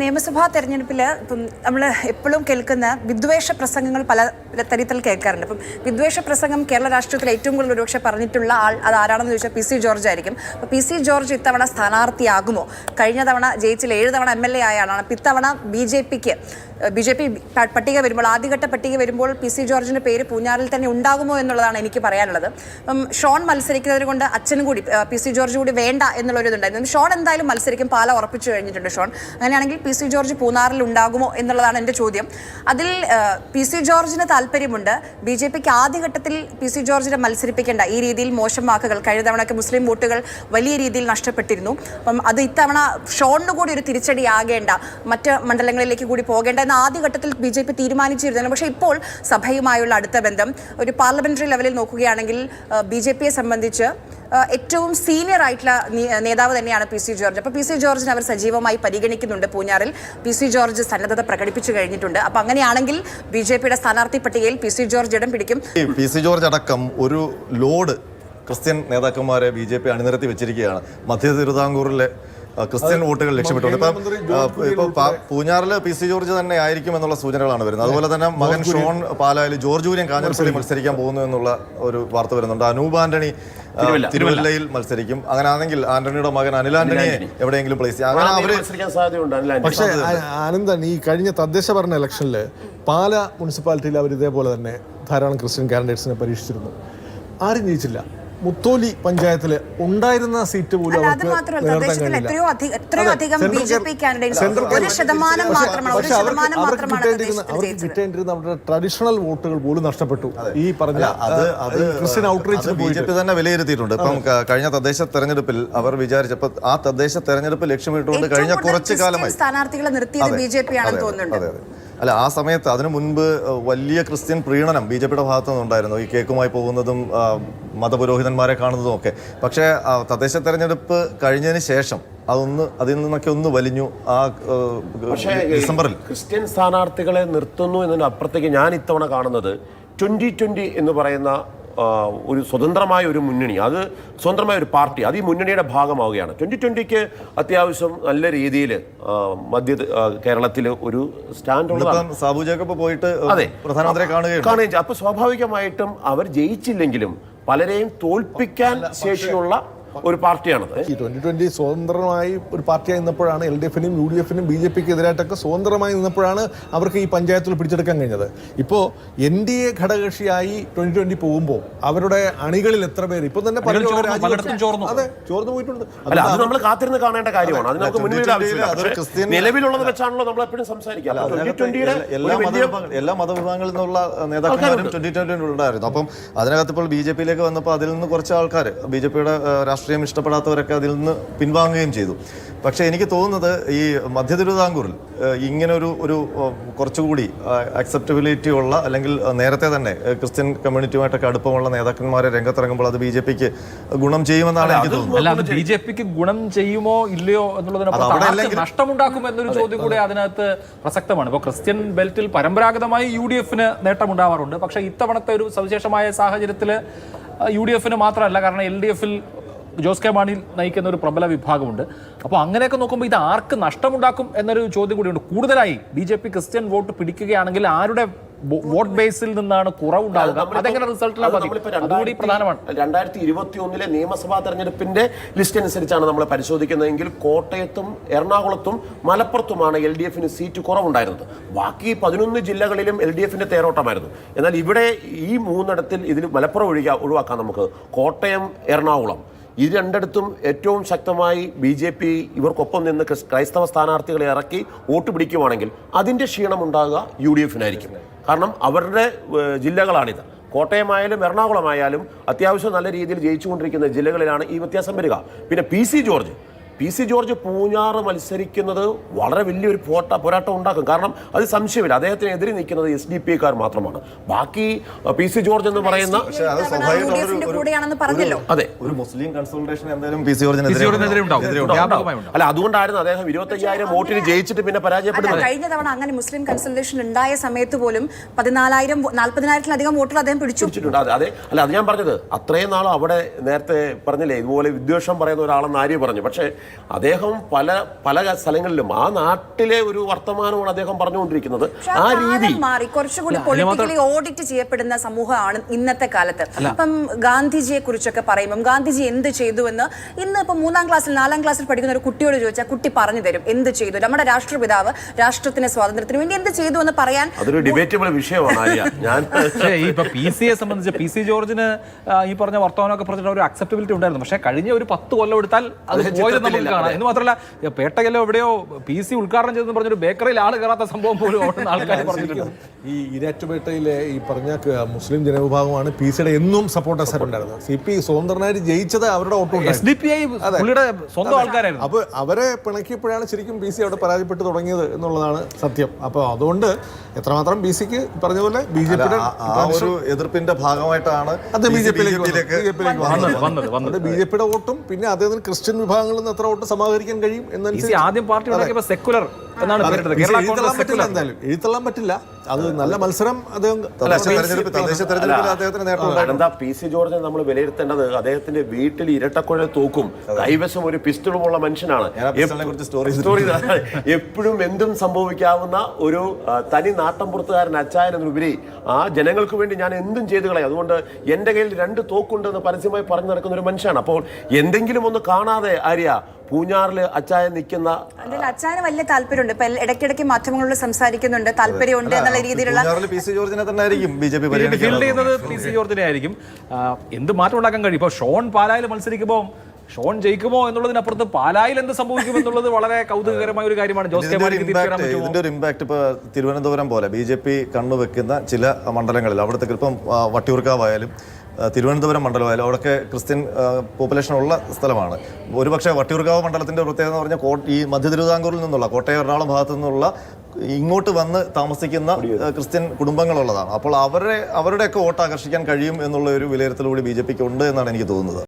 നിയമസഭാ തെരഞ്ഞെടുപ്പിൽ ഇപ്പം നമ്മൾ എപ്പോഴും കേൾക്കുന്ന വിദ്വേഷ പ്രസംഗങ്ങൾ പല തരത്തിൽ കേൾക്കാറുണ്ട്. അപ്പം വിദ്വേഷ പ്രസംഗം കേരള രാഷ്ട്രീയത്തിൽ ഏറ്റവും കൂടുതൽ ഒരുപക്ഷെ പറഞ്ഞിട്ടുള്ള ആൾ അത് ആരാണെന്ന് ചോദിച്ചാൽ പി സി ജോർജ് ആയിരിക്കും. അപ്പോൾ പി സി ജോർജ് ഇത്തവണ സ്ഥാനാർത്ഥിയാകുമോ? കഴിഞ്ഞ തവണ ജയിച്ചിൽ 7 തവണ MLA ആയ ആളാണ്. അപ്പോൾ ഇത്തവണ ബി ജെ പി പട്ടിക വരുമ്പോൾ, ആദ്യഘട്ട പട്ടിക വരുമ്പോൾ പി സി ജോർജിൻ്റെ പേര് പൂഞ്ഞാറിൽ തന്നെ ഉണ്ടാകുമോ എന്നുള്ളതാണ് എനിക്ക് പറയാനുള്ളത്. അപ്പം ഷോൺ മത്സരിക്കുന്നത് കൊണ്ട് അച്ഛനും കൂടി പി സി ജോർജ് കൂടി വേണ്ട എന്നുള്ളൊരിതുണ്ടായിരുന്നു. ഷോൺ എന്തായാലും മത്സരിക്കും, പാല ഉറപ്പിച്ചു കഴിഞ്ഞിട്ടുണ്ട് ഷോൺ. അങ്ങനെയാണെങ്കിൽ പി സി ജോർജ് പൂഞ്ഞാറിൽ ഉണ്ടാകുമോ എന്നുള്ളതാണ് എൻ്റെ ചോദ്യം. അതിൽ പി സി ജോർജിന് താല്പര്യമുണ്ട്. ബി ജെ പിക്ക് ആദ്യഘട്ടത്തിൽ പി സി ജോർജിനെ മത്സരിപ്പിക്കേണ്ട, ഈ രീതിയിൽ മോശം വാക്കുകൾ, കഴിഞ്ഞ തവണയൊക്കെ മുസ്ലിം വോട്ടുകൾ വലിയ രീതിയിൽ നഷ്ടപ്പെട്ടിരുന്നു. അപ്പം അത് ഇത്തവണ ഷോണിന് കൂടി ഒരു തിരിച്ചടിയാകേണ്ട, മറ്റ് മണ്ഡലങ്ങളിലേക്ക് കൂടി പോകേണ്ട എന്ന ആദ്യഘട്ടത്തിൽ ബി ജെ പി തീരുമാനിച്ചിരുന്നു. പക്ഷേ ഇപ്പോൾ സഭയുമായുള്ള അടുത്ത ബന്ധം ഒരു പാർലമെന്ററി ലെവലിൽ നോക്കുകയാണെങ്കിൽ ബി ജെ പിയെ സംബന്ധിച്ച് ഏറ്റവും സീനിയർ ആയിട്ടുള്ള നേതാവ് തന്നെയാണ് പി സി ജോർജ്. അപ്പോൾ പി സി ജോർജിനെ അവർ സജീവമായി പരിഗണിക്കുന്നുണ്ട്. പൂഞ്ഞാറിൽ പി സി ജോർജ് സന്നദ്ധത പ്രകടിപ്പിച്ചു കഴിഞ്ഞിട്ടുണ്ട്. അപ്പോൾ അങ്ങനെയാണെങ്കിൽ ബി ജെ പിയുടെ സ്ഥാനാർത്ഥി പട്ടികയിൽ പി സി ജോർജ് ഇടം പിടിക്കും. പി സി ജോർജ് അടക്കം ഒരു ലോഡ് ക്രിസ്ത്യൻ നേതാക്കന്മാരെ ബി ജെ പി അണിനിരത്തി വെച്ചിരിക്കുകയാണ്. മധ്യ തിരുവിതാംകൂറിലെ ക്രിസ്ത്യൻ വോട്ടുകൾ ലക്ഷ്യമിട്ടുകൊണ്ട് ഇപ്പൊ പൂഞ്ഞാറിൽ പി സി ജോർജ് തന്നെ ആയിരിക്കും എന്നുള്ള സൂചനകളാണ് വരുന്നത്. അതുപോലെ തന്നെ മകൻ ഷോൺ പാലായിൽ, ജോർജ് കുര്യൻ കാഞ്ഞിരപ്പള്ളി മത്സരിക്കാൻ പോകുന്നു എന്നുള്ള ഒരു വാർത്ത വരുന്നുണ്ട്. അനൂപ് ആന്റണി തിരുവല്ലയിൽ മത്സരിക്കും. അങ്ങനെയാണെങ്കിൽ ആന്റണിയുടെ മകൻ അനിൽ ആന്റണിയെ എവിടെയെങ്കിലും പ്ലേസ് ചെയ്യാം. അങ്ങനെ അവര് പക്ഷേ ആനന്ദൻ, ഈ കഴിഞ്ഞ തദ്ദേശ ഭരണ ഇലക്ഷനിൽ പാല മുനിസിപ്പാലിറ്റിയിൽ അവർ ഇതേപോലെ തന്നെ ധാരാളം ക്രിസ്ത്യൻ കാൻഡിഡേറ്റ്സിനെ പരീക്ഷിച്ചിരുന്നു. ആരും ജയിച്ചില്ല. മുത്തോലി പഞ്ചായത്തിൽ ഉണ്ടായിരുന്ന സീറ്റ് പോലും അവർക്ക് കിട്ടേണ്ടിരുന്ന അവരുടെ ട്രഡീഷണൽ വോട്ടുകൾ പോലും നഷ്ടപ്പെട്ടു. ഈ പറഞ്ഞ Christian outreach B J P തന്നെ വിലയിരുത്തിയിട്ടുണ്ട്. ഇപ്പം കഴിഞ്ഞ തദ്ദേശ തെരഞ്ഞെടുപ്പിൽ അവർ വിചാരിച്ചപ്പോൾ ആ തദ്ദേശ തെരഞ്ഞെടുപ്പ് ലക്ഷ്യമിട്ടുകൊണ്ട് കഴിഞ്ഞ കുറച്ചു കാലമായി സ്ഥാനാർത്ഥികളെ നിർത്തിയത് ബി ജെ പി ആണെന്ന് തോന്നുന്നുണ്ട്. അല്ല, ആ സമയത്ത് അതിനു മുൻപ് വലിയ ക്രിസ്ത്യൻ പ്രീണനം ബി ജെ പിയുടെ ഭാഗത്തു നിന്നുണ്ടായിരുന്നു. ഈ കേക്കുമായി പോകുന്നതും മതപുരോഹിതന്മാരെ കാണുന്നതും ഒക്കെ. പക്ഷേ തദ്ദേശ തെരഞ്ഞെടുപ്പ് കഴിഞ്ഞതിന് ശേഷം അതിൽ നിന്നൊക്കെ ഒന്ന് വലിഞ്ഞു. ആ ഡിസംബറിൽ ക്രിസ്ത്യൻ സ്ഥാനാർത്ഥികളെ നിർത്തുന്നു എന്നതിന് അപ്പുറത്തേക്ക് ഞാൻ ഇത്തവണ കാണുന്നത് 2020 എന്ന് പറയുന്ന ഒരു സ്വതന്ത്രമായ ഒരു മുന്നണി, അത് സ്വതന്ത്രമായ ഒരു പാർട്ടി, അത് ഈ മുന്നണിയുടെ ഭാഗമാവുകയാണ്. 2020ക്ക് അത്യാവശ്യം നല്ല രീതിയിൽ മധ്യ കേരളത്തിൽ ഒരു സ്റ്റാൻഡ് സാബു ജേക്കബ് പോയിട്ട് പ്രധാനമന്ത്രിയെ കാണുകയും. അപ്പോൾ സ്വാഭാവികമായിട്ടും അവർ ജയിച്ചില്ലെങ്കിലും പലരെയും തോൽപ്പിക്കാൻ ശേഷിയുള്ള ഒരു പാർട്ടിയാണത്. 2020 സ്വതന്ത്രമായി ഒരു പാർട്ടിയായി നിന്നപ്പോഴാണ് LDF-നും UDF-നും BJP-ക്ക് എതിരായിട്ടൊക്കെ സ്വതന്ത്രമായി നിന്നപ്പോഴാണ് അവർക്ക് ഈ പഞ്ചായത്തിൽ പിടിച്ചെടുക്കാൻ കഴിഞ്ഞത്. ഇപ്പോൾ NDA ഘടകകക്ഷിയായി 2020 പോകുമ്പോൾ അവരുടെ അണികളിൽ എത്ര പേര് ഇപ്പം തന്നെ ചോർന്നു പോയിട്ടുണ്ട്. അത് നമ്മൾ കാത്തിരുന്ന് കാണേണ്ട കാര്യമാണ്. അത് നമുക്ക് മുൻപിൽ ആവശ്യമില്ല. നിലവിലുള്ളത് വെച്ചാണല്ലോ നമ്മൾ എപ്പോഴും സംസാരിക്കാം. എല്ലാ മതവിഭാഗങ്ങളിൽ നിന്നുള്ള നേതാക്കന്മാരും 2020 ഉണ്ടായിരുന്നു. അപ്പം അതിനകത്ത് ഇപ്പോൾ BJP-യിലേക്ക് വന്നപ്പോൾ അതിൽ നിന്ന് കുറച്ച് ആൾക്കാർ, BJP-യുടെ രാഷ്ട്രീയം ഇഷ്ടപ്പെടാത്തവരൊക്കെ അതിൽ നിന്ന് പിൻവാങ്ങുകയും ചെയ്തു. പക്ഷേ എനിക്ക് തോന്നുന്നത് ഈ മധ്യ തിരുവിതാംകൂറിൽ ഇങ്ങനെ ഒരു കുറച്ചുകൂടി അക്സെപ്റ്റബിലിറ്റി ഉള്ള, അല്ലെങ്കിൽ നേരത്തെ തന്നെ ക്രിസ്ത്യൻ കമ്മ്യൂണിറ്റിയുമായിട്ടൊക്കെ അടുപ്പമുള്ള നേതാക്കന്മാരെ രംഗത്തിറങ്ങുമ്പോൾ അത് BJP-ക്ക് ഗുണം ചെയ്യുമെന്നാണ് എനിക്ക് തോന്നുന്നത്. അല്ലാതെ BJP-ക്ക് ഗുണം ചെയ്യുമോ ഇല്ലയോ എന്നുള്ളതിനപ്പുറം നഷ്ടമുണ്ടാക്കും എന്നൊരു ചോദ്യം കൂടെ അതിനകത്ത് പ്രസക്തമാണ്. ഇപ്പോൾ ക്രിസ്ത്യൻ ബെൽറ്റിൽ പരമ്പരാഗതമായി UDF-ന് നേട്ടമുണ്ടാവാറുണ്ട്. പക്ഷേ ഇത്തവണത്തെ ഒരു സവിശേഷമായ സാഹചര്യത്തിൽ UDF-ന് മാത്രമല്ല, കാരണം LDF-ൽ ജോസ് കെ മാണി നയിക്കുന്ന ഒരു പ്രബല വിഭാഗമുണ്ട്. അപ്പോൾ അങ്ങനെയൊക്കെ നോക്കുമ്പോൾ ഇത് ആർക്ക് നഷ്ടമുണ്ടാക്കും എന്നൊരു ചോദ്യം കൂടിയുണ്ട്. കൂടുതലായി BJP ക്രിസ്ത്യൻ വോട്ട് പിടിക്കുകയാണെങ്കിൽ ആരുടെ വോട്ട് ബേസിൽ നിന്നാണ് കുറവുണ്ടാവുക? അതെങ്ങനെ റിസൾട്ടിലാണ് അതുകൂടി പ്രധാനമാണ്. 2021 നിയമസഭാ തെരഞ്ഞെടുപ്പിന്റെ ലിസ്റ്റ് അനുസരിച്ചാണ് നമ്മൾ പരിശോധിക്കുന്നതെങ്കിൽ കോട്ടയത്തും എറണാകുളത്തും മലപ്പുറത്തുമാണ് LDF-ന് സീറ്റ് കുറവുണ്ടായിരുന്നത്. ബാക്കി 11 ജില്ലകളിലും LDF-ന്റെ തേരോട്ടമായിരുന്നു. എന്നാൽ ഇവിടെ ഈ 3 ഇതിൽ മലപ്പുറം ഒഴിവാക്കാം നമുക്ക്. കോട്ടയം, എറണാകുളം ഈ രണ്ടിടത്തും ഏറ്റവും ശക്തമായി BJP ഇവർക്കൊപ്പം നിന്ന് ക്രൈസ്തവ സ്ഥാനാർത്ഥികളെ ഇറക്കി വോട്ട് പിടിക്കുവാണെങ്കിൽ അതിൻ്റെ ക്ഷീണം ഉണ്ടാകുക UDF-നായിരിക്കും. കാരണം അവരുടെ ജില്ലകളാണിത്. കോട്ടയമായാലും എറണാകുളമായാലും അത്യാവശ്യം നല്ല രീതിയിൽ ജയിച്ചുകൊണ്ടിരിക്കുന്ന ജില്ലകളിലാണ് ഈ വ്യത്യാസം വരിക. പിന്നെ പി സി ജോർജ് പൂഞ്ഞാറ് മത്സരിക്കുന്നത് വളരെ വലിയൊരു പോരാട്ടം ഉണ്ടാക്കും. കാരണം അത് സംശയമില്ല, അദ്ദേഹത്തിന് എതിരെ നിൽക്കുന്നത് SDP-ക്കാർ മാത്രമാണ്. ബാക്കി പി സി ജോർജ് എന്ന് പറയുന്ന അതെ ഒരു മുസ്ലിം കൺസൾട്ടേഷൻ എന്തായാലും അല്ല, അതുകൊണ്ടായിരുന്നു അദ്ദേഹം 25,000 വോട്ടിന് ജയിച്ചിട്ട് പിന്നെ പരാജയപ്പെടുന്നത്. കഴിഞ്ഞ തവണ അങ്ങനെ മുസ്ലിം കൺസൾട്ടേഷൻ ഉണ്ടായ സമയത്ത് പോലും 40,000-40,000-ലധികം വോട്ടുകൾ അദ്ദേഹം പിടിച്ചിട്ടുണ്ട്. അതെ, അല്ല അത് ഞാൻ പറഞ്ഞത് അത്രയും നാളും അവിടെ നേരത്തെ പറഞ്ഞില്ലേ ഇതുപോലെ വിദ്വേഷം പറയുന്ന ഒരാളെന്ന് ആര്യ പറഞ്ഞു. പക്ഷേ അദ്ദേഹം പല സ്ഥലങ്ങളിലും ആ നാട്ടിലെ ഒരു വർത്തമാനമാണ് അദ്ദേഹം പറഞ്ഞുകൊണ്ടിരിക്കുന്നത്. ആ രീതി മാറി കുറച്ചുകൂടി പൊളിറ്റിക്കലി ഓഡിറ്റ് ചെയ്യപ്പെടുന്ന സമൂഹമാണ് ഇന്നത്തെ കാലത്ത്. ഇപ്പം ഗാന്ധിജിയെ കുറിച്ചൊക്കെ പറയുമ്പം ഗാന്ധിജി എന്ത് ചെയ്തു എന്ന് ഇന്ന് ഇപ്പം 3ാം ക്ലാസ്സിൽ 4ാം ക്ലാസ്സിൽ പഠിക്കുന്ന ഒരു കുട്ടിയോട് ചോദിച്ചാൽ കുട്ടി പറഞ്ഞു തരും എന്ത് ചെയ്തു. നമ്മുടെ രാഷ്ട്രപിതാവ് രാഷ്ട്രത്തിന്റെ സ്വാതന്ത്ര്യത്തിന് വേണ്ടി എന്ത് ചെയ്തു എന്ന് പറയാൻ അതൊരു ഡിബേറ്റബിൾ വിഷയമാണ്. ഞാൻ ഇപ്പൊ PC യെ സംബന്ധിച്ച് PC ജോർജിന് ഈ പറഞ്ഞ വർത്തമാനമൊക്കെ പറഞ്ഞിട്ട് ഒരു അക്സെപ്റ്റബിലിറ്റി ഉണ്ടായിരുന്നു. പക്ഷേ കഴിഞ്ഞ ഒരു 10 കൊല്ലം എടുത്താൽ അത് പോയത് നമുക്ക് കാണാം. എന്ന് മാത്രമല്ല പേട്ടയിലോ എവിടെയോ PC ഉദ്ഘാടനം ചെയ്തെന്ന് പറഞ്ഞൊരു ബേക്കറിയിൽ ആള് കയറാത്ത സംഭവം പോലും അവിടെ ആൾക്കാർ പറഞ്ഞിട്ടുണ്ട്. ഈ ഇരാറ്റുപേട്ടയിലെ ഈ പറഞ്ഞ മുസ്ലിം ജനവിഭാഗമാണ് PC-യുടെ എന്നും സപ്പോർട്ടേഴ്സ് ഉണ്ടായിരുന്നത്. CP സ്വതന്ത്രനായി ജയിച്ചത് അവരുടെ ഓട്ടം SDPI പുള്ളിയുടെ സ്വന്തം ആൾക്കാരായിരുന്നു. അപ്പോൾ അവരെ പിണക്കിയപ്പോഴാണ് ശരിക്കും PC അവിടെ പരാജയപ്പെട്ട് തുടങ്ങിയത് എന്നുള്ളതാണ് സത്യം. അപ്പോൾ അതുകൊണ്ട് എത്രമാത്രം BC-ക്ക് പറഞ്ഞ പോലെ BJP-യുടെ ഒരു എതിർപ്പിന്റെ ഭാഗമായിട്ടാണ് BJP-യുടെ വോട്ടും പിന്നെ അദ്ദേഹത്തിന് ക്രിസ്ത്യൻ വിഭാഗങ്ങളിൽ നിന്ന് എത്ര വോട്ട് സമാഹരിക്കാൻ കഴിയും എന്നനുസരിച്ച് ആദ്യം പാർട്ടി ഉണ്ടാക്കിയപ്പോൾ സെക്കുലർ എന്നാണ് എന്തായാലും എഴുത്തള്ളാൻ പറ്റില്ല. അത് നല്ല മത്സരം അദ്ദേഹം എന്താ PC ജോർജിനെ നമ്മൾ വിലയിരുത്തേണ്ടത് അദ്ദേഹത്തിന്റെ വീട്ടിൽ ഇരട്ടക്കുഴൽ തൂക്കും കൈവശം ഒരു പിസ്റ്റളുമുള്ള മനുഷ്യനാണ്. എപ്പോഴും എന്തും സംഭവിക്കാവുന്ന ഒരു തനി നാട്ടംപുറത്തുകാരൻ അച്ചായനെന്നുപരി ആ ജനങ്ങൾക്ക് വേണ്ടി ഞാൻ എന്തും ചെയ്തു കളയും, അതുകൊണ്ട് എന്റെ കയ്യിൽ 2 തോക്കുണ്ടെന്ന് പരസ്യമായി പറഞ്ഞു നടക്കുന്ന ഒരു മനുഷ്യനാണ്. അപ്പോൾ എന്തെങ്കിലും ഒന്ന് കാണാതെ പൂഞ്ഞാറില് അച്ചായൻ നിൽക്കുന്ന അച്ചായന് വലിയ താല്പര്യമുണ്ട്. ഇപ്പൊ ഇടയ്ക്കിടയ്ക്ക് മാധ്യമങ്ങളോട് സംസാരിക്കുന്നുണ്ട്, താല്പര്യമുണ്ട് എന്നുള്ള രീതിയിലുള്ള PC ജോർജിനെ തന്നെ ആയിരിക്കും BJP ഫീൽഡ് ചെയ്യുന്നത്. PC ജോർജിനെ ആയിരിക്കും. എന്ത് മാറ്റം ഉണ്ടാക്കാൻ കഴിയും? ഇപ്പൊ ഷോൺ പാലായിൽ മത്സരിക്കുമ്പോൾ ഷോൺ ജയിക്കുമോ എന്നുള്ളതിനപ്പുറത്ത് പാലായിൽ എന്ത് സംഭവിക്കും എന്നുള്ളത് വളരെ കൗതുകകരമായ ഒരു കാര്യമാണ്. ഇതിന്റെ ഒരു ഇമ്പാക്ട് ഇപ്പൊ തിരുവനന്തപുരം പോലെ BJP കണ്ണുവെക്കുന്ന ചില മണ്ഡലങ്ങളിൽ അവിടുത്തെ ഇപ്പം വട്ടിയൂർക്കാവായാലും തിരുവനന്തപുരം മണ്ഡലമായാലും അവിടെയൊക്കെ ക്രിസ്ത്യൻ പോപ്പുലേഷൻ ഉള്ള സ്ഥലമാണ്. ഒരുപക്ഷെ വട്ടിയൂർക്കാവ് മണ്ഡലത്തിന്റെ പ്രത്യേകത എന്ന് പറഞ്ഞാൽ ഈ മധ്യ തിരുവിതാംകൂറിൽ നിന്നുള്ള കോട്ടയം എറണാകുളം ഭാഗത്തു നിന്നുള്ള ഇങ്ങോട്ട് വന്ന് താമസിക്കുന്ന ക്രിസ്ത്യൻ കുടുംബങ്ങളുള്ളതാണ്. അപ്പോൾ അവരുടെയൊക്കെ വോട്ട് ആകർഷിക്കാൻ കഴിയും എന്നുള്ള ഒരു വിലയിരുത്തൽ കൂടി BJP-ക്ക് ഉണ്ട് എന്നാണ് എനിക്ക് തോന്നുന്നത്.